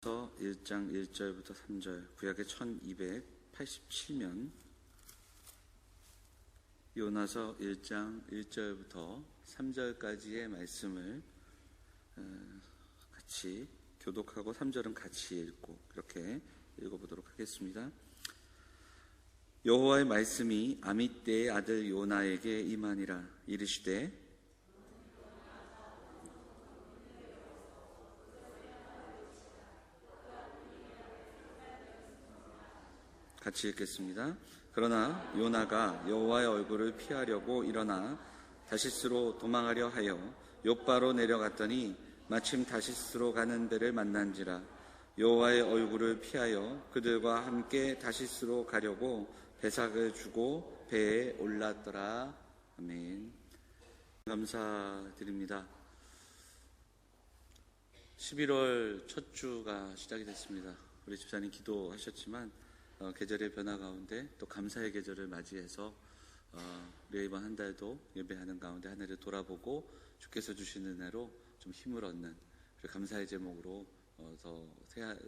1장 1절부터 3절, 구약의 1287면 요나서 1장 1절부터 3절까지의 말씀을 같이 교독하고 3절은 같이 읽고 그렇게 읽어보도록 하겠습니다. 여호와의 말씀이 아미떼의 아들 요나에게 임하니라. 이르시되 같이 읽겠습니다. 그러나 요나가 여호와의 얼굴을 피하려고 일어나 다시스로 도망하려 하여 욥바로 내려갔더니 마침 다시스로 가는 배를 만난지라. 여호와의 얼굴을 피하여 그들과 함께 다시스로 가려고 배삭을 주고 배에 올랐더라. 아멘. 감사드립니다. 11월 첫 주가 시작이 됐습니다. 우리 집사님 기도하셨지만 계절의 변화 가운데 또 감사의 계절을 맞이해서 우리 이번 한 달도 예배하는 가운데 한 해를 돌아보고 주께서 주신 은혜로 좀 힘을 얻는, 그리고 감사의 제목으로 더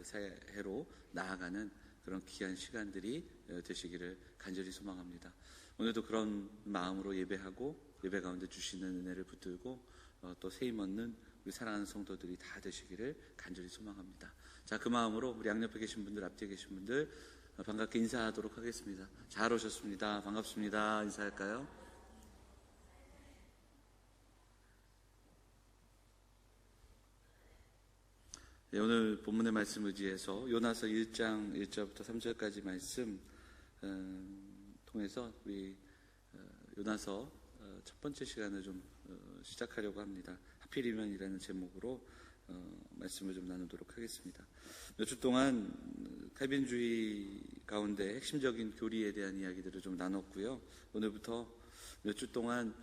새해로 나아가는 그런 귀한 시간들이 되시기를 간절히 소망합니다. 오늘도 그런 마음으로 예배하고 예배 가운데 주시는 은혜를 붙들고 또 세임 얻는 우리 사랑하는 성도들이 다 되시기를 간절히 소망합니다. 자, 그 마음으로 우리 양옆에 계신 분들, 앞뒤에 계신 분들 반갑게 인사하도록 하겠습니다. 잘 오셨습니다. 반갑습니다. 인사할까요? 네, 오늘 본문의 말씀 의지해서 요나서 1장 1절부터 3절까지 말씀 통해서 우리 요나서 첫 번째 시간을 좀 시작하려고 합니다. 하필이면이라는 제목으로 말씀을 좀 나누도록 하겠습니다. 몇 주 동안 칼빈주의 가운데 핵심적인 교리에 대한 이야기들을 좀 나눴고요. 오늘부터 몇 주 동안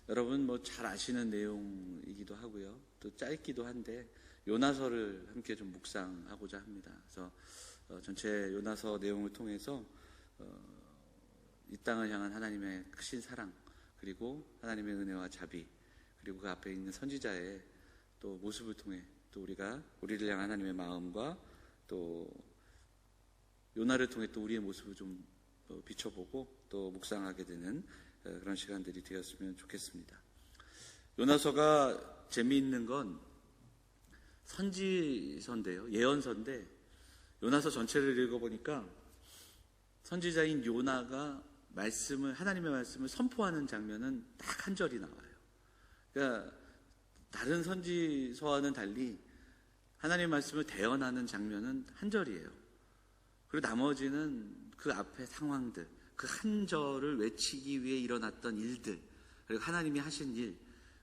여러분 잘 아시는 내용이기도 하고요. 또 짧기도 한데 요나서를 함께 좀 묵상하고자 합니다. 그래서 전체 요나서 내용을 통해서 이 땅을 향한 하나님의 크신 사랑, 그리고 하나님의 은혜와 자비, 그리고 그 앞에 있는 선지자의 또 모습을 통해 또 우리가 우리를 향한 하나님의 마음과 또 요나를 통해 또 우리의 모습을 좀 비춰보고 또 묵상하게 되는 그런 시간들이 되었으면 좋겠습니다. 요나서가 재미있는 건 선지서인데요, 예언서인데 요나서 전체를 읽어보니까 선지자인 요나가 하나님의 말씀을 선포하는 장면은 딱 한 절이 나와요. 그러니까 다른 선지서와는 달리 하나님의 말씀을 대언하는 장면은 한 절이에요. 그리고 나머지는 그 앞에 상황들, 그 한 절을 외치기 위해 일어났던 일들, 그리고 하나님이 하신 일,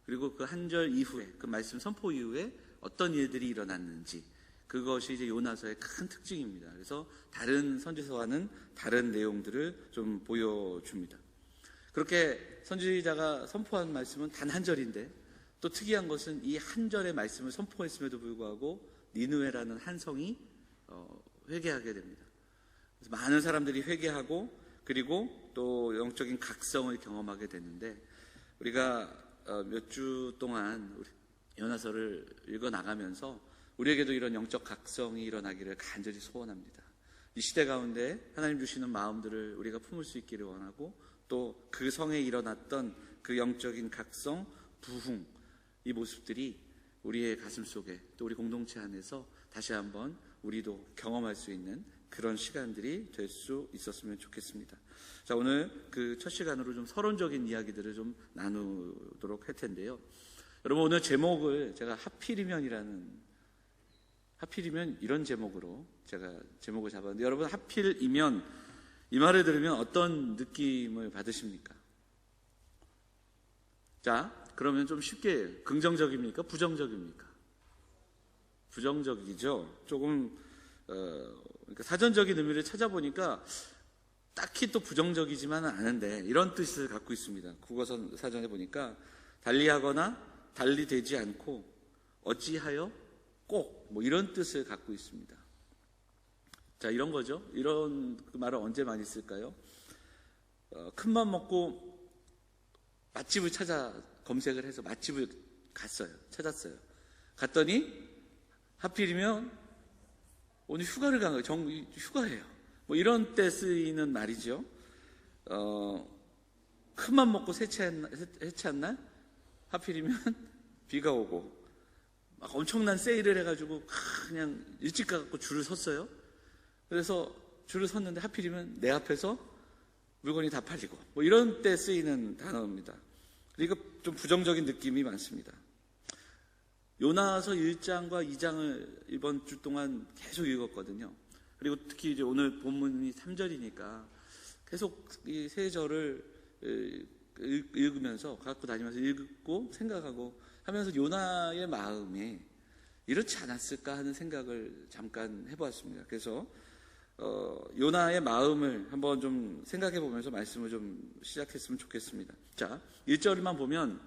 그리고 그 한 절 이후에, 그 말씀 선포 이후에 어떤 일들이 일어났는지, 그것이 이제 요나서의 큰 특징입니다. 그래서 다른 선지서와는 다른 내용들을 좀 보여줍니다. 그렇게 선지자가 선포한 말씀은 단 한 절인데, 또 특이한 것은 이 한 절의 말씀을 선포했음에도 불구하고 니느웨라는 한 성이 회개하게 됩니다. 그래서 많은 사람들이 회개하고 그리고 또 영적인 각성을 경험하게 되는데, 우리가 몇 주 동안 우리 요나서를 읽어나가면서 우리에게도 이런 영적 각성이 일어나기를 간절히 소원합니다. 이 시대 가운데 하나님 주시는 마음들을 우리가 품을 수 있기를 원하고, 또 그 성에 일어났던 그 영적인 각성, 부흥, 이 모습들이 우리의 가슴 속에 또 우리 공동체 안에서 다시 한번 우리도 경험할 수 있는 그런 시간들이 될 수 있었으면 좋겠습니다. 자, 오늘 그 첫 시간으로 좀 서론적인 이야기들을 좀 나누도록 할 텐데요. 여러분, 오늘 제목을 제가 하필이면 이런 제목으로 제가 제목을 잡았는데, 여러분 하필이면 이 말을 들으면 어떤 느낌을 받으십니까? 자, 그러면 좀 쉽게 긍정적입니까? 부정적입니까? 부정적이죠. 조금 그러니까 사전적인 의미를 찾아보니까 딱히 또 부정적이지만은 않은데 이런 뜻을 갖고 있습니다. 국어선 사전에 보니까 달리하거나 달리되지 않고 어찌하여 꼭 이런 뜻을 갖고 있습니다. 자, 이런 거죠. 이런 그 말을 언제 많이 쓸까요? 큰맘 먹고 맛집을 검색을 해서 맛집을 찾았어요. 갔더니 하필이면 오늘 휴가를 간 거예요. 휴가예요. 뭐 이런 때 쓰이는 말이죠. 큰맘 먹고 해체한 날 하필이면 비가 오고 막 엄청난 세일을 해가지고 그냥 일찍 가갖고 줄을 섰어요. 그래서 줄을 섰는데 하필이면 내 앞에서 물건이 다 팔리고 뭐 이런 때 쓰이는 단어입니다. 그리고 좀 부정적인 느낌이 많습니다. 요나서 1장과 2장을 이번 주 동안 계속 읽었거든요. 그리고 특히 이제 오늘 본문이 3절이니까 계속 이 세 절을 읽으면서 갖고 다니면서 읽고 생각하고 하면서 요나의 마음에 이렇지 않았을까 하는 생각을 잠깐 해보았습니다. 그래서 요나의 마음을 한번 좀 생각해 보면서 말씀을 좀 시작했으면 좋겠습니다. 자, 1절만 보면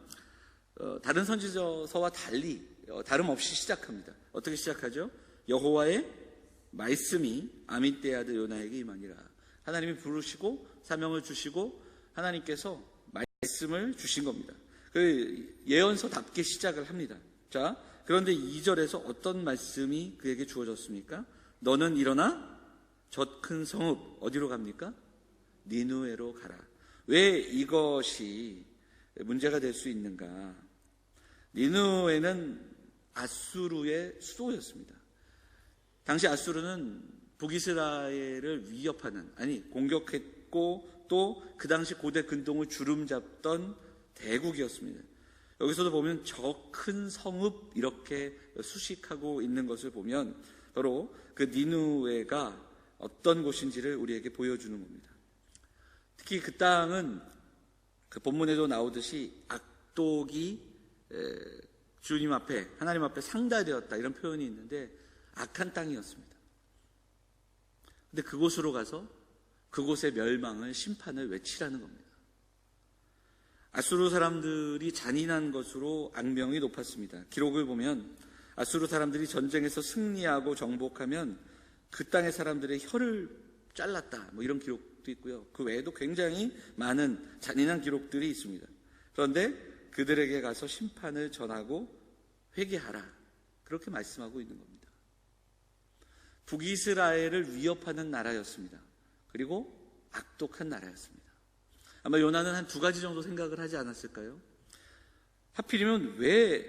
다른 선지서와 달리 다름없이 시작합니다. 어떻게 시작하죠? 여호와의 말씀이 아미떼의 아들 요나에게 임하니라. 하나님이 부르시고 사명을 주시고 하나님께서 말씀을 주신 겁니다. 그 예언서답게 시작을 합니다. 자, 그런데 2절에서 어떤 말씀이 그에게 주어졌습니까? 너는 일어나 저 큰 성읍 어디로 갑니까? 니느웨로 가라. 왜 이것이 문제가 될 수 있는가? 니느웨는 아수르의 수도였습니다. 당시 아수르는 북이스라엘을 위협하는, 공격했고 또 그 당시 고대 근동을 주름잡던 대국이었습니다. 여기서도 보면 저 큰 성읍 이렇게 수식하고 있는 것을 보면 바로 그 니느웨가 어떤 곳인지를 우리에게 보여주는 겁니다. 특히 그 땅은 그 본문에도 나오듯이 악독이 주님 앞에, 하나님 앞에 상달되었다 이런 표현이 있는데 악한 땅이었습니다. 근데 그곳으로 가서 그곳의 멸망을, 심판을 외치라는 겁니다. 아수르 사람들이 잔인한 것으로 악명이 높았습니다. 기록을 보면 아수르 사람들이 전쟁에서 승리하고 정복하면 그 땅의 사람들의 혀를 잘랐다, 뭐 이런 기록도 있고요. 그 외에도 굉장히 많은 잔인한 기록들이 있습니다. 그런데 그들에게 가서 심판을 전하고 회개하라, 그렇게 말씀하고 있는 겁니다. 북이스라엘을 위협하는 나라였습니다. 그리고 악독한 나라였습니다. 아마 요나는 한 2가지 정도 생각을 하지 않았을까요? 하필이면 왜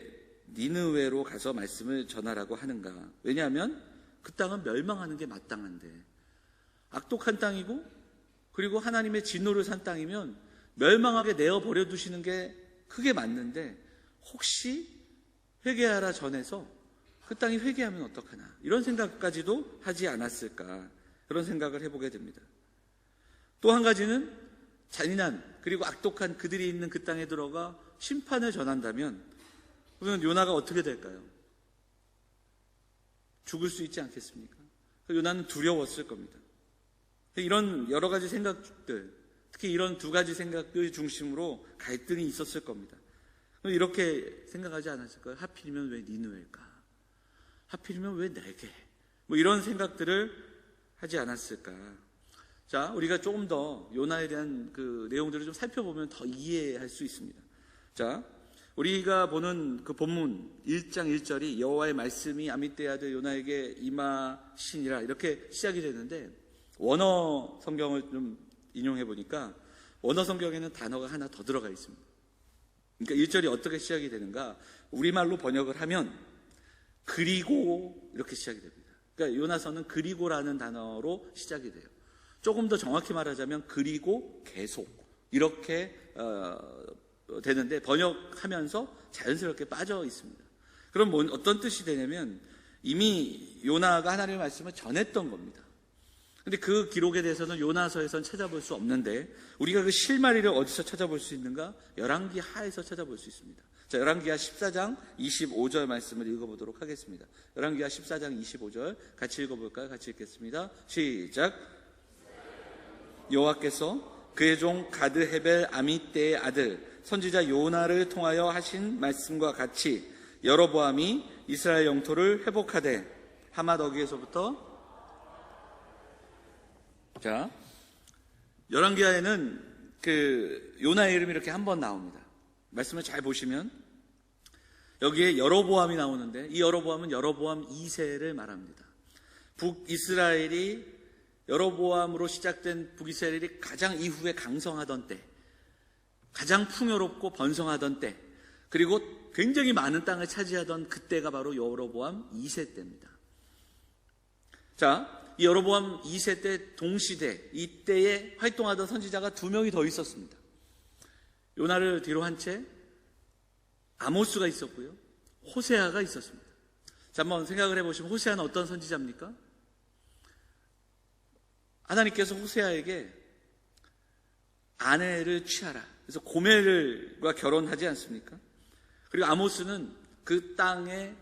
니느웨로 가서 말씀을 전하라고 하는가? 왜냐하면 그 땅은 멸망하는 게 마땅한데, 악독한 땅이고 그리고 하나님의 진노를 산 땅이면 멸망하게 내어버려 두시는 게 크게 맞는데, 혹시 회개하라 전해서 그 땅이 회개하면 어떡하나, 이런 생각까지도 하지 않았을까, 그런 생각을 해보게 됩니다. 또 한 가지는 잔인한 그리고 악독한 그들이 있는 그 땅에 들어가 심판을 전한다면 그러면 요나가 어떻게 될까요? 죽을 수 있지 않겠습니까? 요나는 두려웠을 겁니다. 이런 여러 가지 생각들, 특히 이런 2가지 생각들 중심으로 갈등이 있었을 겁니다. 이렇게 생각하지 않았을까요? 하필이면 왜 니느웨일까? 하필이면 왜 내게? 뭐 이런 생각들을 하지 않았을까? 자, 우리가 조금 더 요나에 대한 그 내용들을 좀 살펴보면 더 이해할 수 있습니다. 자, 우리가 보는 그 본문 1장 1절이 여호와의 말씀이 아미떼의 아들 요나에게 임하시니라 이렇게 시작이 되는데, 원어 성경을 좀 인용해 보니까 원어 성경에는 단어가 하나 더 들어가 있습니다. 그러니까 1절이 어떻게 시작이 되는가? 우리말로 번역을 하면 그리고 이렇게 시작이 됩니다. 그러니까 요나서는 그리고라는 단어로 시작이 돼요. 조금 더 정확히 말하자면 그리고 계속 이렇게 되는데, 번역하면서 자연스럽게 빠져 있습니다. 그럼 어떤 뜻이 되냐면 이미 요나가 하나님의 말씀을 전했던 겁니다. 근데 그 기록에 대해서는 요나서에선 찾아볼 수 없는데, 우리가 그 실마리를 어디서 찾아볼 수 있는가? 열왕기 하에서 찾아볼 수 있습니다. 자, 열왕기하 14장 25절 말씀을 읽어보도록 하겠습니다. 열왕기하 14장 25절 같이 읽어볼까요? 같이 읽겠습니다. 시작. 여호와께서 그의 종 가드 헤벨 아미떼의 아들 선지자 요나를 통하여 하신 말씀과 같이 여로보암이 이스라엘 영토를 회복하되, 하맛 어기에서부터, 자, 열왕기하에는 그 요나의 이름이 이렇게 한 번 나옵니다. 말씀을 잘 보시면 여기에 여로보암이 나오는데, 이 여로보암은 여로보암 2세를 말합니다. 북이스라엘이 여로보암으로 시작된 북이스라엘이 가장 이후에 강성하던 때, 가장 풍요롭고 번성하던 때, 그리고 굉장히 많은 땅을 차지하던 그때가 바로 여로보암 2세 때입니다. 자, 이 여로보암 2세 때 동시대, 이때에 활동하던 선지자가 2명이 더 있었습니다. 요나를 뒤로 한 채 아모스가 있었고요, 호세아가 있었습니다. 자, 한번 생각을 해보시면 호세아는 어떤 선지자입니까? 하나님께서 호세아에게 아내를 취하라, 그래서 고멜과 결혼하지 않습니까? 그리고 아모스는 그 땅에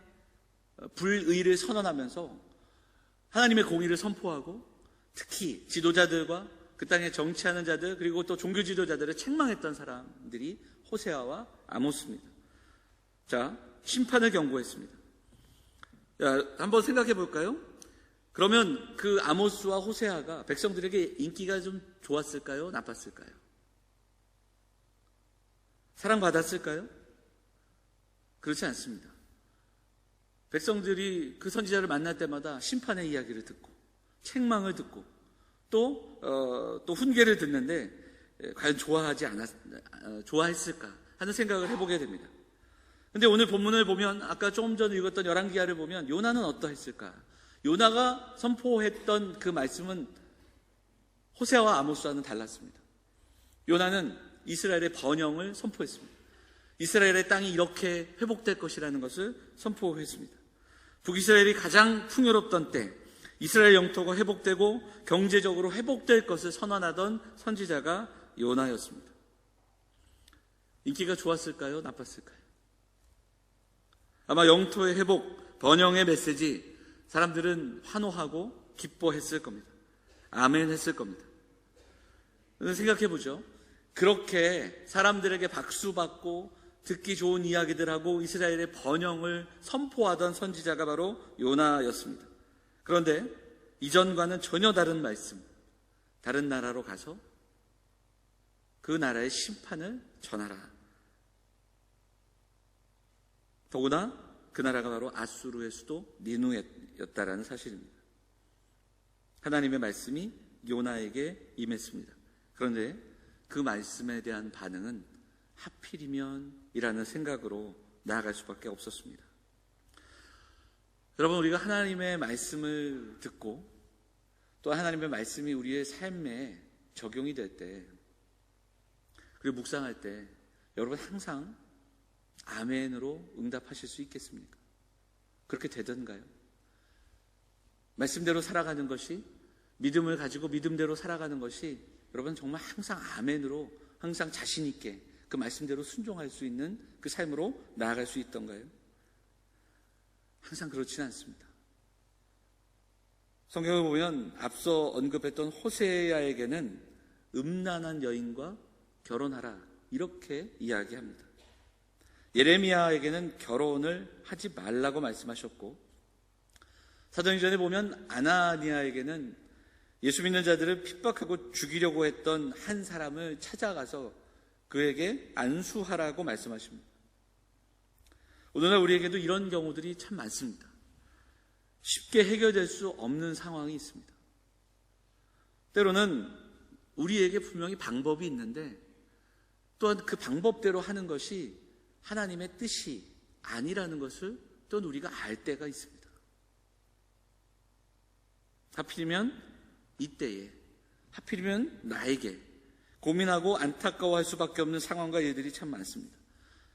불의를 선언하면서 하나님의 공의를 선포하고, 특히 지도자들과 그 땅에 정치하는 자들, 그리고 또 종교 지도자들을 책망했던 사람들이 호세아와 아모스입니다. 자, 심판을 경고했습니다. 자, 한번 생각해 볼까요? 그러면 그 아모스와 호세아가 백성들에게 인기가 좀 좋았을까요? 나빴을까요? 사랑받았을까요? 그렇지 않습니다. 백성들이 그 선지자를 만날 때마다 심판의 이야기를 듣고 책망을 듣고 또 훈계를 듣는데 과연 좋아했을까 하는 생각을 해보게 됩니다. 그런데 오늘 본문을 보면 아까 조금 전에 읽었던 열왕기하를 보면 요나는 어떠했을까? 요나가 선포했던 그 말씀은 호세아와 아모스와는 달랐습니다. 요나는 이스라엘의 번영을 선포했습니다. 이스라엘의 땅이 이렇게 회복될 것이라는 것을 선포했습니다. 북이스라엘이 가장 풍요롭던 때, 이스라엘 영토가 회복되고 경제적으로 회복될 것을 선언하던 선지자가 요나였습니다. 인기가 좋았을까요? 나빴을까요? 아마 영토의 회복, 번영의 메시지, 사람들은 환호하고 기뻐했을 겁니다. 아멘 했을 겁니다. 생각해보죠. 그렇게 사람들에게 박수받고 듣기 좋은 이야기들하고 이스라엘의 번영을 선포하던 선지자가 바로 요나였습니다. 그런데 이전과는 전혀 다른 말씀, 다른 나라로 가서 그 나라의 심판을 전하라. 더구나 그 나라가 바로 아수르의 수도 니누에였다라는 사실입니다. 하나님의 말씀이 요나에게 임했습니다. 그런데 그 말씀에 대한 반응은 하필이면 이라는 생각으로 나아갈 수밖에 없었습니다. 여러분, 우리가 하나님의 말씀을 듣고 또 하나님의 말씀이 우리의 삶에 적용이 될 때, 그리고 묵상할 때 여러분 항상 아멘으로 응답하실 수 있겠습니까? 그렇게 되던가요? 말씀대로 살아가는 것이, 믿음을 가지고 믿음대로 살아가는 것이 여러분 정말 항상 아멘으로, 항상 자신 있게 그 말씀대로 순종할 수 있는 그 삶으로 나아갈 수 있던가요? 항상 그렇지는 않습니다. 성경을 보면 앞서 언급했던 호세아에게는 음란한 여인과 결혼하라 이렇게 이야기합니다. 예레미야에게는 결혼을 하지 말라고 말씀하셨고, 사도행전에 보면 아나니아에게는 예수 믿는 자들을 핍박하고 죽이려고 했던 한 사람을 찾아가서 그에게 안수하라고 말씀하십니다. 오늘날 우리에게도 이런 경우들이 참 많습니다. 쉽게 해결될 수 없는 상황이 있습니다. 때로는 우리에게 분명히 방법이 있는데 또한 그 방법대로 하는 것이 하나님의 뜻이 아니라는 것을 또한 우리가 알 때가 있습니다. 하필이면 이때에, 하필이면 나에게 고민하고 안타까워할 수밖에 없는 상황과 일들이 참 많습니다.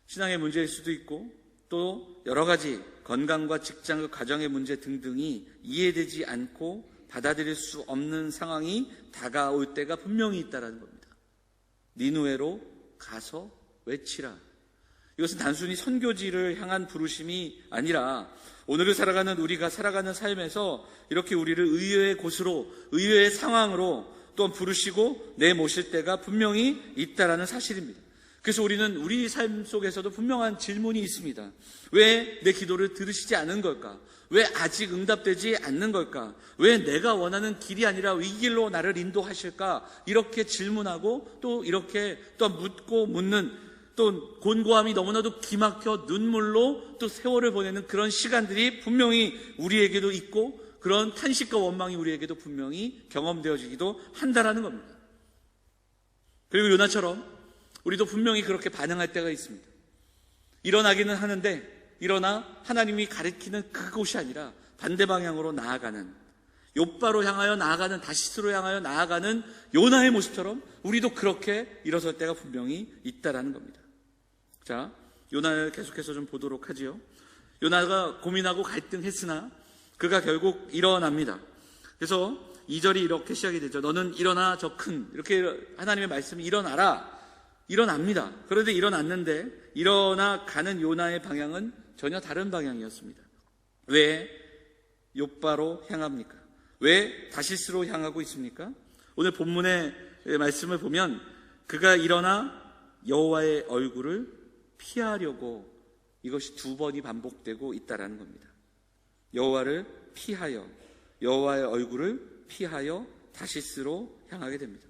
신앙의 문제일 수도 있고 또 여러 가지 건강과 직장, 가정의 문제 등등이 이해되지 않고 받아들일 수 없는 상황이 다가올 때가 분명히 있다는 겁니다. 니누에로 가서 외치라. 이것은 단순히 선교지를 향한 부르심이 아니라 오늘을 살아가는 우리가 살아가는 삶에서 이렇게 우리를 의외의 곳으로, 의외의 상황으로 또한 부르시고 내모실 때가 분명히 있다라는 사실입니다. 그래서 우리는 우리 삶 속에서도 분명한 질문이 있습니다. 왜 내 기도를 들으시지 않은 걸까? 왜 아직 응답되지 않는 걸까? 왜 내가 원하는 길이 아니라 이 길로 나를 인도하실까? 이렇게 질문하고 또 이렇게 또 묻고 묻는, 또 곤고함이 너무나도 기막혀 눈물로 또 세월을 보내는 그런 시간들이 분명히 우리에게도 있고, 그런 탄식과 원망이 우리에게도 분명히 경험되어지기도 한다라는 겁니다. 그리고 요나처럼 우리도 분명히 그렇게 반응할 때가 있습니다. 일어나기는 하는데 일어나 하나님이 가리키는 그곳이 아니라 반대 방향으로 나아가는, 욥바로 향하여 나아가는, 다시스로 향하여 나아가는 요나의 모습처럼 우리도 그렇게 일어설 때가 분명히 있다라는 겁니다. 자, 요나를 계속해서 좀 보도록 하지요. 요나가 고민하고 갈등했으나 그가 결국 일어납니다. 그래서 2절이 이렇게 시작이 되죠. 너는 일어나 저 큰, 이렇게 하나님의 말씀이 일어납니다. 그런데 일어났는데 일어나 가는 요나의 방향은 전혀 다른 방향이었습니다. 왜 욥바로 향합니까? 왜 다시스로 향하고 있습니까? 오늘 본문의 말씀을 보면 그가 일어나 여호와의 얼굴을 피하려고, 이것이 2번이 반복되고 있다라는 겁니다. 여호와를 피하여, 여호와의 얼굴을 피하여 다시스로 향하게 됩니다.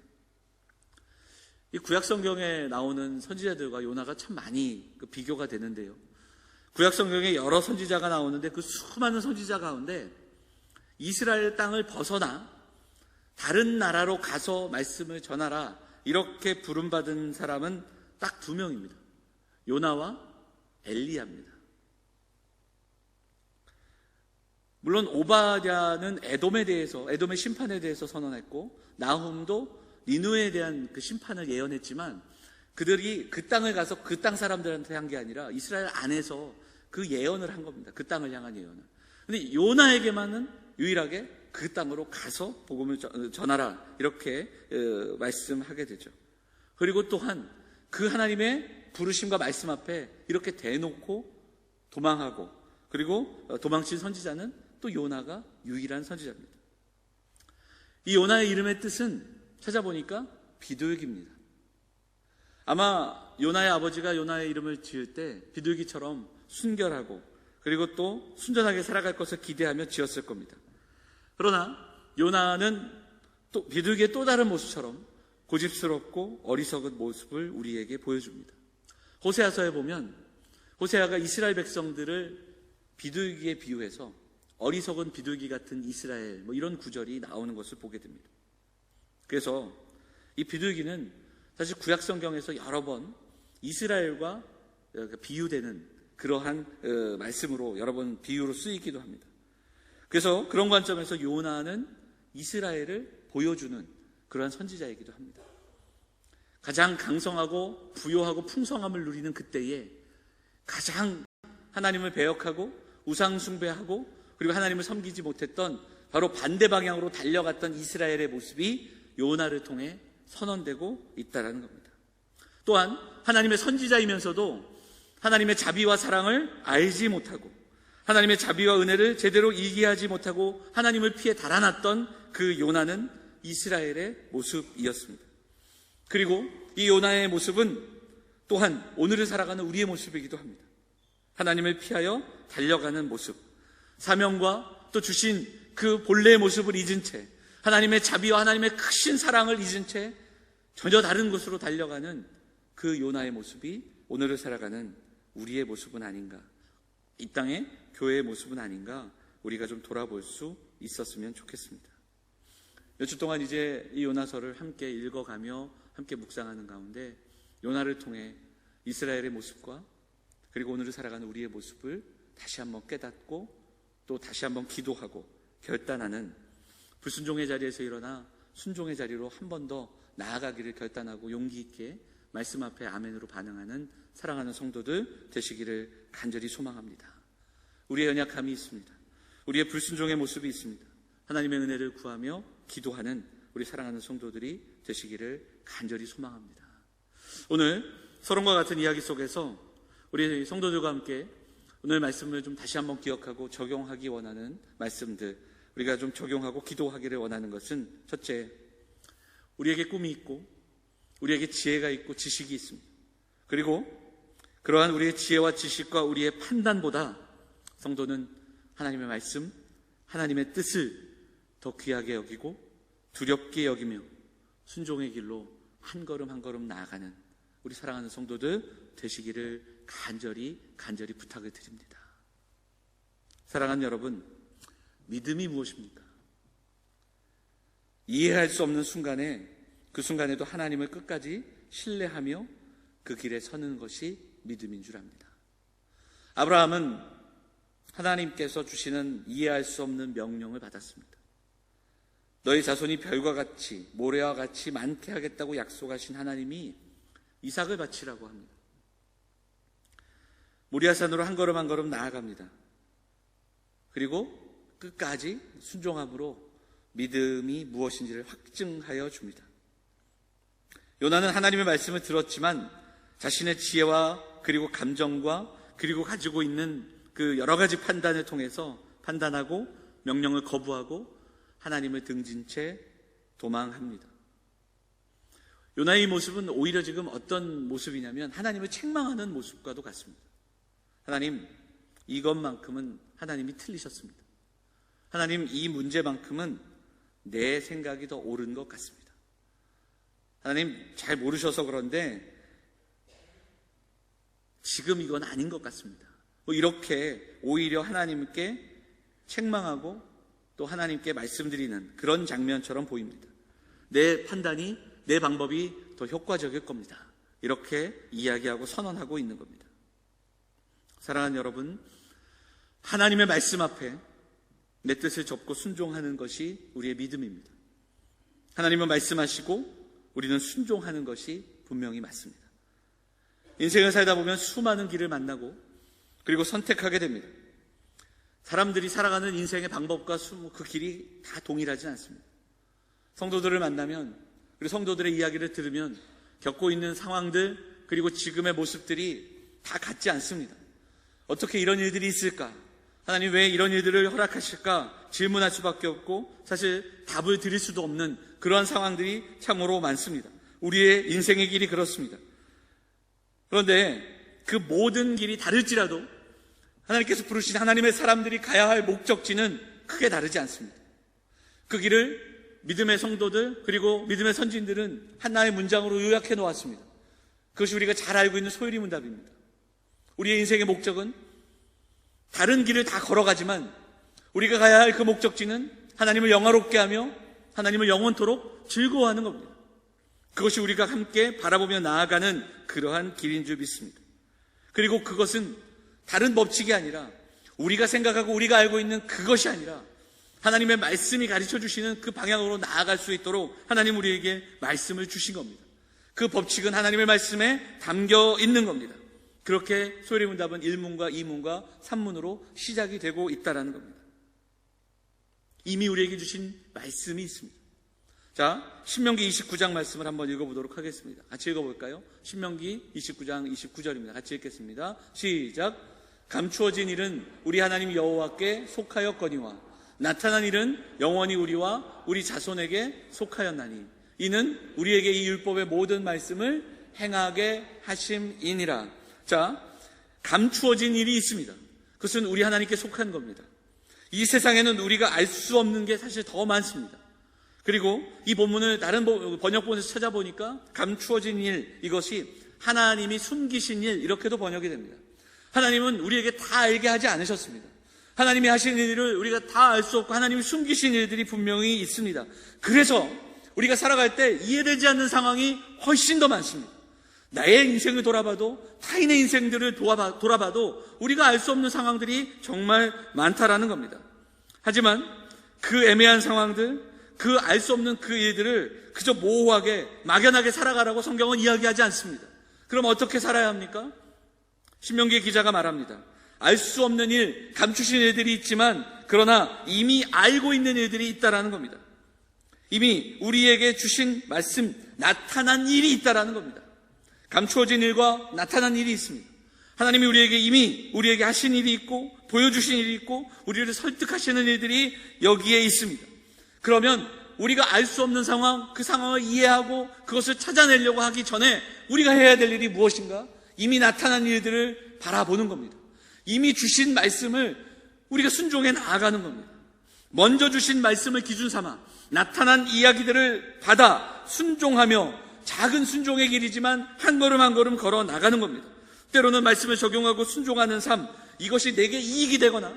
이 구약 성경에 나오는 선지자들과 요나가 참 많이 비교가 되는데요. 구약 성경에 여러 선지자가 나오는데 그 수많은 선지자 가운데 이스라엘 땅을 벗어나 다른 나라로 가서 말씀을 전하라, 이렇게 부름받은 사람은 딱 2명입니다. 요나와 엘리야입니다. 물론 오바댜는 에돔에 대해서, 에돔의 심판에 대해서 선언했고, 나훔도 니누에 대한 그 심판을 예언했지만 그들이 그 땅을 가서 그 땅 사람들한테 한 게 아니라 이스라엘 안에서 그 예언을 한 겁니다. 그 땅을 향한 예언을. 근데 요나에게만은 유일하게 그 땅으로 가서 복음을 전하라, 이렇게 말씀하게 되죠. 그리고 또한 그 하나님의 부르심과 말씀 앞에 이렇게 대놓고 도망하고, 그리고 도망친 선지자는 또 요나가 유일한 선지자입니다. 이 요나의 이름의 뜻은 찾아보니까 비둘기입니다. 아마 요나의 아버지가 요나의 이름을 지을 때 비둘기처럼 순결하고 그리고 또 순전하게 살아갈 것을 기대하며 지었을 겁니다. 그러나 요나는 또 비둘기의 또 다른 모습처럼 고집스럽고 어리석은 모습을 우리에게 보여줍니다. 호세아서에 보면 호세아가 이스라엘 백성들을 비둘기에 비유해서 어리석은 비둘기 같은 이스라엘, 이런 구절이 나오는 것을 보게 됩니다. 그래서 이 비둘기는 사실 구약 성경에서 여러 번 이스라엘과 비유되는 그러한 말씀으로 여러 번 비유로 쓰이기도 합니다. 그래서 그런 관점에서 요나는 이스라엘을 보여주는 그러한 선지자이기도 합니다. 가장 강성하고 부요하고 풍성함을 누리는 그때에 가장 하나님을 배역하고 우상 숭배하고 그리고 하나님을 섬기지 못했던 바로 반대 방향으로 달려갔던 이스라엘의 모습이 요나를 통해 선언되고 있다는 겁니다. 또한 하나님의 선지자이면서도 하나님의 자비와 사랑을 알지 못하고 하나님의 자비와 은혜를 제대로 이해하지 못하고 하나님을 피해 달아났던 그 요나는 이스라엘의 모습이었습니다. 그리고 이 요나의 모습은 또한 오늘을 살아가는 우리의 모습이기도 합니다. 하나님을 피하여 달려가는 모습, 사명과 또 주신 그 본래의 모습을 잊은 채 하나님의 자비와 하나님의 크신 사랑을 잊은 채 전혀 다른 곳으로 달려가는 그 요나의 모습이 오늘을 살아가는 우리의 모습은 아닌가, 이 땅의 교회의 모습은 아닌가, 우리가 좀 돌아볼 수 있었으면 좋겠습니다. 며칠 동안 이제 이 요나서를 함께 읽어가며 함께 묵상하는 가운데 요나를 통해 이스라엘의 모습과 그리고 오늘을 살아가는 우리의 모습을 다시 한번 깨닫고 또 다시 한번 기도하고 결단하는, 불순종의 자리에서 일어나 순종의 자리로 한 번 더 나아가기를 결단하고 용기 있게 말씀 앞에 아멘으로 반응하는 사랑하는 성도들 되시기를 간절히 소망합니다. 우리의 연약함이 있습니다. 우리의 불순종의 모습이 있습니다. 하나님의 은혜를 구하며 기도하는 우리 사랑하는 성도들이 되시기를 간절히 소망합니다. 오늘 서론과 같은 이야기 속에서 우리 성도들과 함께 오늘 말씀을 좀 다시 한번 기억하고 적용하기 원하는 말씀들, 우리가 좀 적용하고 기도하기를 원하는 것은, 첫째, 우리에게 꿈이 있고 우리에게 지혜가 있고 지식이 있습니다. 그리고 그러한 우리의 지혜와 지식과 우리의 판단보다 성도는 하나님의 말씀, 하나님의 뜻을 더 귀하게 여기고 두렵게 여기며 순종의 길로 한 걸음 한 걸음 나아가는 우리 사랑하는 성도들 되시기를 간절히 부탁을 드립니다. 사랑하는 여러분, 믿음이 무엇입니까? 이해할 수 없는 순간에, 그 순간에도 하나님을 끝까지 신뢰하며 그 길에 서는 것이 믿음인 줄 압니다. 아브라함은 하나님께서 주시는 이해할 수 없는 명령을 받았습니다. 너희 자손이 별과 같이 모래와 같이 많게 하겠다고 약속하신 하나님이 이삭을 바치라고 합니다. 모리아산으로 한 걸음 한 걸음 나아갑니다. 그리고 끝까지 순종함으로 믿음이 무엇인지를 확증하여 줍니다. 요나는 하나님의 말씀을 들었지만 자신의 지혜와 그리고 감정과 그리고 가지고 있는 그 여러 가지 판단을 통해서 판단하고 명령을 거부하고 하나님을 등진 채 도망합니다. 요나의 모습은 오히려 지금 어떤 모습이냐면 하나님을 책망하는 모습과도 같습니다. 하나님, 이것만큼은 하나님이 틀리셨습니다. 하나님, 이 문제만큼은 내 생각이 더 옳은 것 같습니다. 하나님, 잘 모르셔서 그런데 지금 이건 아닌 것 같습니다. 이렇게 오히려 하나님께 책망하고 또 하나님께 말씀드리는 그런 장면처럼 보입니다. 내 판단이, 내 방법이 더 효과적일 겁니다. 이렇게 이야기하고 선언하고 있는 겁니다. 사랑하는 여러분, 하나님의 말씀 앞에 내 뜻을 접고 순종하는 것이 우리의 믿음입니다. 하나님은 말씀하시고 우리는 순종하는 것이 분명히 맞습니다. 인생을 살다 보면 수많은 길을 만나고 그리고 선택하게 됩니다. 사람들이 살아가는 인생의 방법과 그 길이 다 동일하진 않습니다. 성도들을 만나면, 그리고 성도들의 이야기를 들으면 겪고 있는 상황들 그리고 지금의 모습들이 다 같지 않습니다. 어떻게 이런 일들이 있을까? 하나님 왜 이런 일들을 허락하실까? 질문할 수밖에 없고 사실 답을 드릴 수도 없는 그러한 상황들이 참으로 많습니다. 우리의 인생의 길이 그렇습니다. 그런데 그 모든 길이 다를지라도 하나님께서 부르신 하나님의 사람들이 가야 할 목적지는 크게 다르지 않습니다. 그 길을 믿음의 성도들 그리고 믿음의 선진들은 하나의 문장으로 요약해 놓았습니다. 그것이 우리가 잘 알고 있는 소율이 문답입니다. 우리의 인생의 목적은 다른 길을 다 걸어가지만 우리가 가야 할 그 목적지는 하나님을 영화롭게 하며 하나님을 영원토록 즐거워하는 겁니다. 그것이 우리가 함께 바라보며 나아가는 그러한 길인 줄 믿습니다. 그리고 그것은 다른 법칙이 아니라 우리가 생각하고 우리가 알고 있는 그것이 아니라 하나님의 말씀이 가르쳐 주시는 그 방향으로 나아갈 수 있도록 하나님 우리에게 말씀을 주신 겁니다. 그 법칙은 하나님의 말씀에 담겨 있는 겁니다. 그렇게 소율의 문답은 1문과 2문과 3문으로 시작이 되고 있다는 겁니다. 이미 우리에게 주신 말씀이 있습니다. 자, 신명기 29장 말씀을 한번 읽어보도록 하겠습니다. 같이 읽어볼까요? 신명기 29장 29절입니다. 같이 읽겠습니다. 시작. 감추어진 일은 우리 하나님 여호와께 속하였거니와 나타난 일은 영원히 우리와 우리 자손에게 속하였나니 이는 우리에게 이 율법의 모든 말씀을 행하게 하심이니라. 자, 감추어진 일이 있습니다. 그것은 우리 하나님께 속한 겁니다. 이 세상에는 우리가 알 수 없는 게 사실 더 많습니다. 그리고 이 본문을 다른 번역본에서 찾아보니까 감추어진 일, 이것이 하나님이 숨기신 일, 이렇게도 번역이 됩니다. 하나님은 우리에게 다 알게 하지 않으셨습니다. 하나님이 하신 일을 우리가 다 알 수 없고 하나님이 숨기신 일들이 분명히 있습니다. 그래서 우리가 살아갈 때 이해되지 않는 상황이 훨씬 더 많습니다. 나의 인생을 돌아봐도 타인의 인생들을 돌아봐도 우리가 알 수 없는 상황들이 정말 많다라는 겁니다. 하지만 그 애매한 상황들, 그 알 수 없는 그 일들을 그저 모호하게 막연하게 살아가라고 성경은 이야기하지 않습니다. 그럼 어떻게 살아야 합니까? 신명기 기자가 말합니다. 알 수 없는 일, 감추신 일들이 있지만 그러나 이미 알고 있는 일들이 있다라는 겁니다. 이미 우리에게 주신 말씀, 나타난 일이 있다라는 겁니다. 감추어진 일과 나타난 일이 있습니다. 하나님이 우리에게 하신 일이 있고 보여주신 일이 있고 우리를 설득하시는 일들이 여기에 있습니다. 그러면 우리가 알 수 없는 상황, 그 상황을 이해하고 그것을 찾아내려고 하기 전에 우리가 해야 될 일이 무엇인가? 이미 나타난 일들을 바라보는 겁니다. 이미 주신 말씀을 우리가 순종해 나아가는 겁니다. 먼저 주신 말씀을 기준 삼아 나타난 이야기들을 받아 순종하며 작은 순종의 길이지만 한 걸음 한 걸음 걸어 나가는 겁니다. 때로는 말씀을 적용하고 순종하는 삶, 이것이 내게 이익이 되거나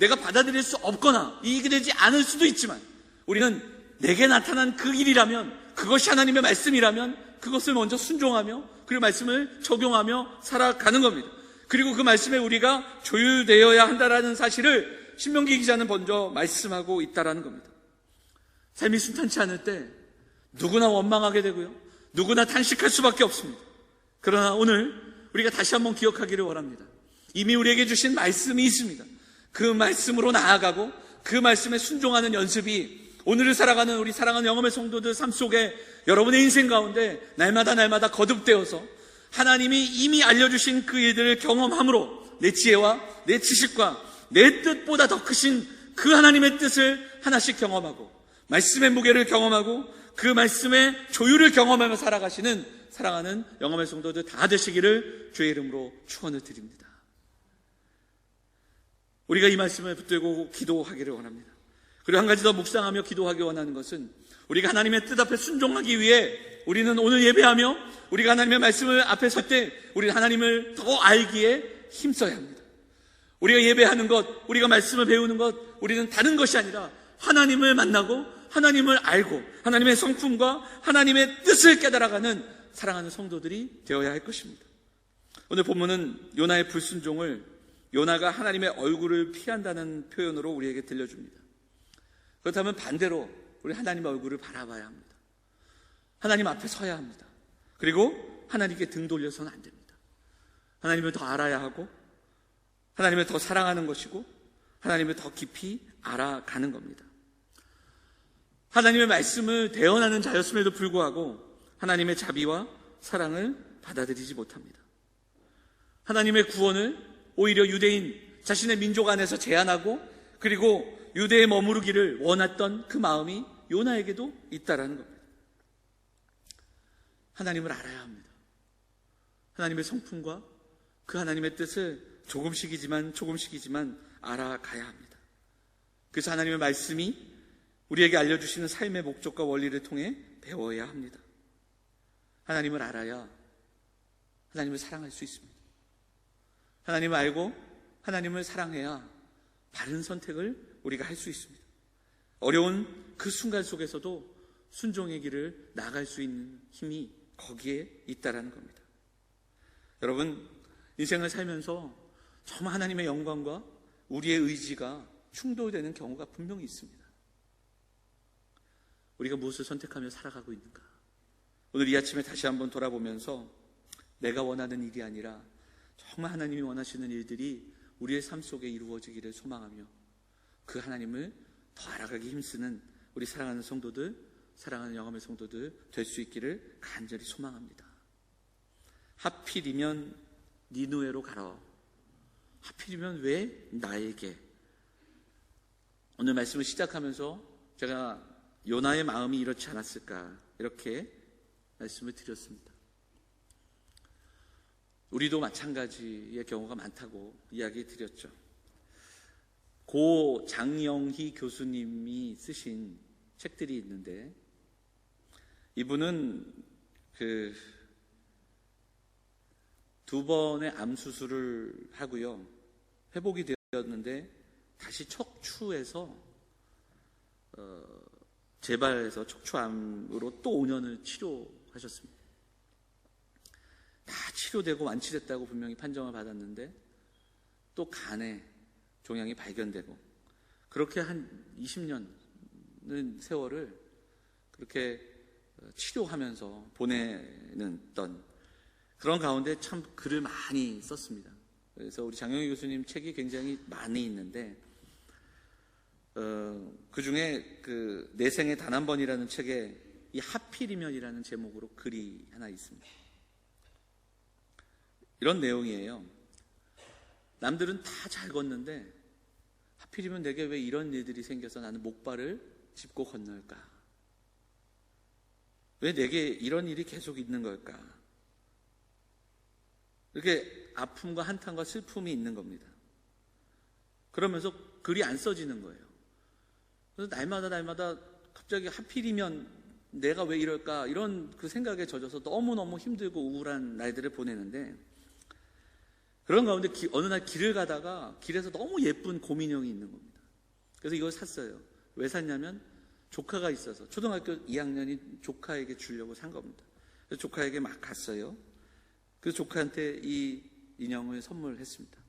내가 받아들일 수 없거나 이익이 되지 않을 수도 있지만 우리는 내게 나타난 그 일이라면, 그것이 하나님의 말씀이라면 그것을 먼저 순종하며 그 말씀을 적용하며 살아가는 겁니다. 그리고 그 말씀에 우리가 조율되어야 한다라는 사실을 신명기 기자는 먼저 말씀하고 있다라는 겁니다. 삶이 순탄치 않을 때 누구나 원망하게 되고요, 누구나 탄식할 수밖에 없습니다. 그러나 오늘 우리가 다시 한번 기억하기를 원합니다. 이미 우리에게 주신 말씀이 있습니다. 그 말씀으로 나아가고 그 말씀에 순종하는 연습이 오늘을 살아가는 우리 사랑하는 영험의 성도들 삶 속에 여러분의 인생 가운데 날마다 거듭되어서 하나님이 이미 알려주신 그 일들을 경험함으로 내 지혜와 내 지식과 내 뜻보다 더 크신 그 하나님의 뜻을 하나씩 경험하고 말씀의 무게를 경험하고 그 말씀의 조율을 경험하며 살아가시는 사랑하는 영험의 성도들 다 되시기를 주의 이름으로 축원을 드립니다. 우리가 이 말씀을 붙들고 기도하기를 원합니다. 그리고 한 가지 더 묵상하며 기도하기 원하는 것은 우리가 하나님의 뜻 앞에 순종하기 위해 우리는 오늘 예배하며 우리가 하나님의 말씀을 앞에 설 때 우리는 하나님을 더 알기에 힘써야 합니다. 우리가 예배하는 것, 우리가 말씀을 배우는 것, 우리는 다른 것이 아니라 하나님을 만나고 하나님을 알고 하나님의 성품과 하나님의 뜻을 깨달아가는 사랑하는 성도들이 되어야 할 것입니다. 오늘 본문은 요나의 불순종을 요나가 하나님의 얼굴을 피한다는 표현으로 우리에게 들려줍니다. 그렇다면 반대로 우리 하나님의 얼굴을 바라봐야 합니다. 하나님 앞에 서야 합니다. 그리고 하나님께 등 돌려서는 안 됩니다. 하나님을 더 알아야 하고 하나님을 더 사랑하는 것이고 하나님을 더 깊이 알아가는 겁니다. 하나님의 말씀을 대언하는 자였음에도 불구하고 하나님의 자비와 사랑을 받아들이지 못합니다. 하나님의 구원을 오히려 유대인 자신의 민족 안에서 제한하고 그리고 유대에 머무르기를 원했던 그 마음이 요나에게도 있다라는 겁니다. 하나님을 알아야 합니다. 하나님의 성품과 그 하나님의 뜻을 조금씩이지만 알아가야 합니다. 그래서 하나님의 말씀이 우리에게 알려주시는 삶의 목적과 원리를 통해 배워야 합니다. 하나님을 알아야 하나님을 사랑할 수 있습니다. 하나님을 알고 하나님을 사랑해야 바른 선택을 우리가 할 수 있습니다. 어려운 그 순간 속에서도 순종의 길을 나아갈 수 있는 힘이 거기에 있다라는 겁니다. 여러분, 인생을 살면서 정말 하나님의 영광과 우리의 의지가 충돌되는 경우가 분명히 있습니다. 우리가 무엇을 선택하며 살아가고 있는가? 오늘 이 아침에 다시 한번 돌아보면서 내가 원하는 일이 아니라 정말 하나님이 원하시는 일들이 우리의 삶 속에 이루어지기를 소망하며 그 하나님을 더 알아가기 힘쓰는 우리 사랑하는 성도들, 사랑하는 영험의 성도들 될 수 있기를 간절히 소망합니다. 하필이면 니누에로 가라. 하필이면 왜 나에게? 오늘 말씀을 시작하면서 제가 요나의 마음이 이렇지 않았을까 이렇게 말씀을 드렸습니다. 우리도 마찬가지의 경우가 많다고 이야기 드렸죠. 고 장영희 교수님이 쓰신 책들이 있는데 이분은 두 번의 암 수술을 하고요, 회복이 되었는데 다시 척추에서 재발해서 척추암으로 또 5년을 치료하셨습니다. 다 치료되고 완치됐다고 분명히 판정을 받았는데 또 간에 종양이 발견되고 그렇게 한 20년의 세월을 그렇게 치료하면서 보내던 그런 가운데 참 글을 많이 썼습니다. 그래서 우리 장영희 교수님 책이 굉장히 많이 있는데 그 중에 그 내 생에 단 한 번이라는 책에 이 하필이면이라는 제목으로 글이 하나 있습니다. 이런 내용이에요. 남들은 다 잘 걷는데 하필이면 내게 왜 이런 일들이 생겨서 나는 목발을 짚고 건널까? 왜 내게 이런 일이 계속 있는 걸까? 이렇게 아픔과 한탄과 슬픔이 있는 겁니다. 그러면서 글이 안 써지는 거예요. 그래서 날마다 갑자기 하필이면 내가 왜 이럴까? 이런 그 생각에 젖어서 너무너무 힘들고 우울한 날들을 보내는데 그런 가운데 어느 날 길을 가다가 길에서 너무 예쁜 곰인형이 있는 겁니다. 그래서 이걸 샀어요. 왜 샀냐면 조카가 있어서 초등학교 2학년인 조카에게 주려고 산 겁니다. 그래서 조카에게 막 갔어요. 그래서 조카한테 이 인형을 선물했습니다.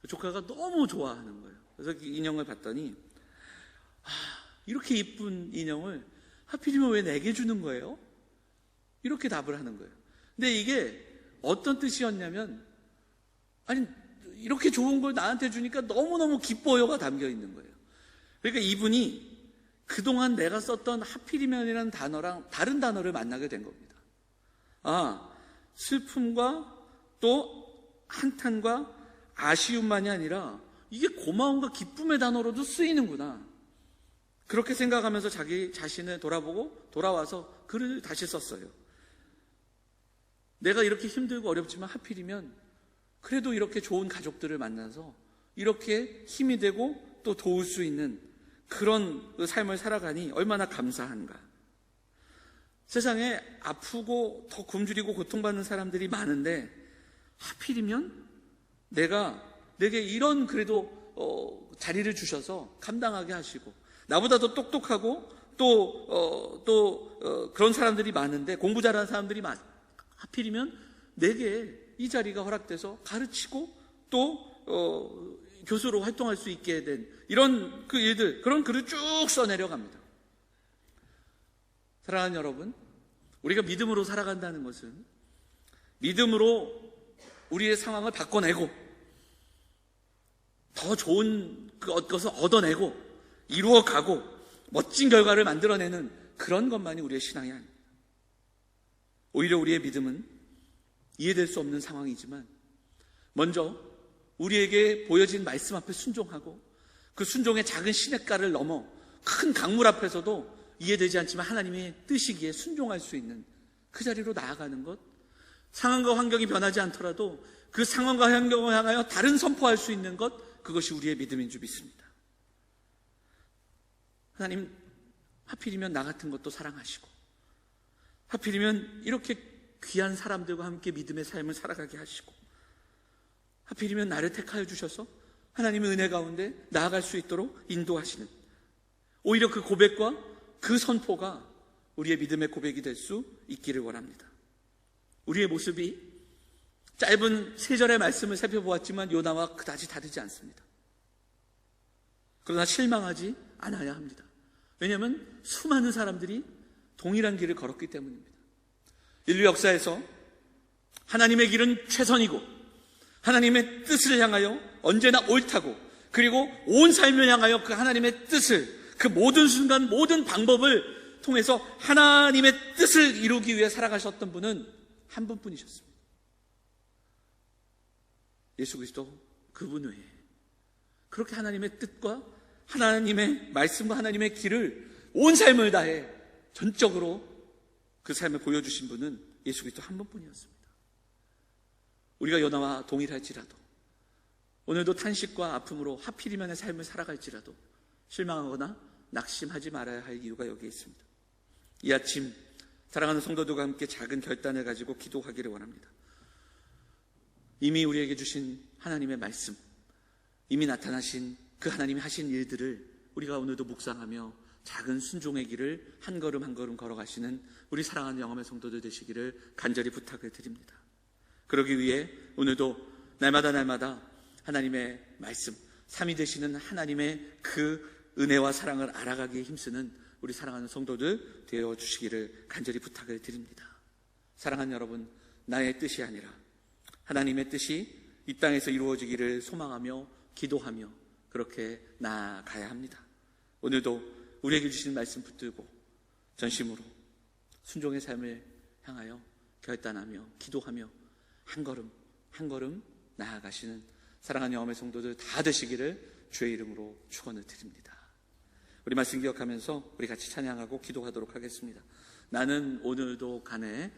조카가 너무 좋아하는 거예요. 그래서 이 인형을 봤더니 이렇게 이쁜 인형을 하필이면 왜 내게 주는 거예요? 이렇게 답을 하는 거예요. 근데 이게 어떤 뜻이었냐면, 아니 이렇게 좋은 걸 나한테 주니까 너무너무 기뻐요가 담겨 있는 거예요. 그러니까 이분이 그동안 내가 썼던 하필이면이라는 단어랑 다른 단어를 만나게 된 겁니다. 슬픔과 또 한탄과 아쉬움만이 아니라 이게 고마움과 기쁨의 단어로도 쓰이는구나. 그렇게 생각하면서 자기 자신을 돌아보고 돌아와서 글을 다시 썼어요. 내가 이렇게 힘들고 어렵지만 하필이면 그래도 이렇게 좋은 가족들을 만나서 이렇게 힘이 되고 또 도울 수 있는 그런 삶을 살아가니 얼마나 감사한가. 세상에 아프고 더 굶주리고 고통받는 사람들이 많은데 하필이면 내게 이런 그래도 자리를 주셔서 감당하게 하시고, 나보다 더 똑똑하고 또 그런 사람들이 많은데, 공부 잘하는 사람들이 하필이면 내게 이 자리가 허락돼서 가르치고 또 교수로 활동할 수 있게 된 이런 그 일들, 그런 글을 쭉 써내려갑니다. 사랑하는 여러분, 우리가 믿음으로 살아간다는 것은 믿음으로 우리의 상황을 바꿔내고 더 좋은 것을 얻어내고 이루어가고 멋진 결과를 만들어내는 그런 것만이 우리의 신앙이 아닙니다. 오히려 우리의 믿음은 이해될 수 없는 상황이지만 먼저 우리에게 보여진 말씀 앞에 순종하고 그 순종의 작은 시냇가를 넘어 큰 강물 앞에서도 이해되지 않지만 하나님의 뜻이기에 순종할 수 있는 그 자리로 나아가는 것, 상황과 환경이 변하지 않더라도 그 상황과 환경을 향하여 다른 선포할 수 있는 것, 그것이 우리의 믿음인 줄 믿습니다. 하나님, 하필이면 나 같은 것도 사랑하시고 하필이면 이렇게 귀한 사람들과 함께 믿음의 삶을 살아가게 하시고 하필이면 나를 택하여 주셔서 하나님의 은혜 가운데 나아갈 수 있도록 인도하시는, 오히려 그 고백과 그 선포가 우리의 믿음의 고백이 될 수 있기를 원합니다. 우리의 모습이 짧은 3절의 말씀을 살펴보았지만 요나와 그다지 다르지 않습니다. 그러나 실망하지 않아야 합니다. 왜냐하면 수많은 사람들이 동일한 길을 걸었기 때문입니다. 인류 역사에서 하나님의 길은 최선이고 하나님의 뜻을 향하여 언제나 옳다고, 그리고 온 삶을 향하여 그 하나님의 뜻을, 그 모든 순간 모든 방법을 통해서 하나님의 뜻을 이루기 위해 살아가셨던 분은 한 분뿐이셨습니다. 예수 그리스도, 그분 외에 그렇게 하나님의 뜻과 하나님의 말씀과 하나님의 길을 온 삶을 다해 전적으로 그 삶을 보여주신 분은 예수 그리스도 한 분뿐이었습니다. 우리가 요나와 동일할지라도, 오늘도 탄식과 아픔으로 하필이면의 삶을 살아갈지라도 실망하거나 낙심하지 말아야 할 이유가 여기에 있습니다. 이 아침 사랑하는 성도들과 함께 작은 결단을 가지고 기도하기를 원합니다. 이미 우리에게 주신 하나님의 말씀, 이미 나타나신 그 하나님이 하신 일들을 우리가 오늘도 묵상하며 작은 순종의 길을 한 걸음 한 걸음 걸어가시는 우리 사랑하는 영험의 성도들 되시기를 간절히 부탁을 드립니다. 그러기 위해 오늘도 날마다 하나님의 말씀, 삼위 되시는 하나님의 그 은혜와 사랑을 알아가기에 힘쓰는 우리 사랑하는 성도들 되어주시기를 간절히 부탁을 드립니다. 사랑하는 여러분, 나의 뜻이 아니라 하나님의 뜻이 이 땅에서 이루어지기를 소망하며 기도하며 그렇게 나아가야 합니다. 오늘도 우리에게 주신 말씀 붙들고 전심으로 순종의 삶을 향하여 결단하며 기도하며 한 걸음 한 걸음 나아가시는 사랑하는 영험의 성도들 다 되시기를 주의 이름으로 축원을 드립니다. 우리 말씀 기억하면서 우리 같이 찬양하고 기도하도록 하겠습니다. 나는 오늘도 가네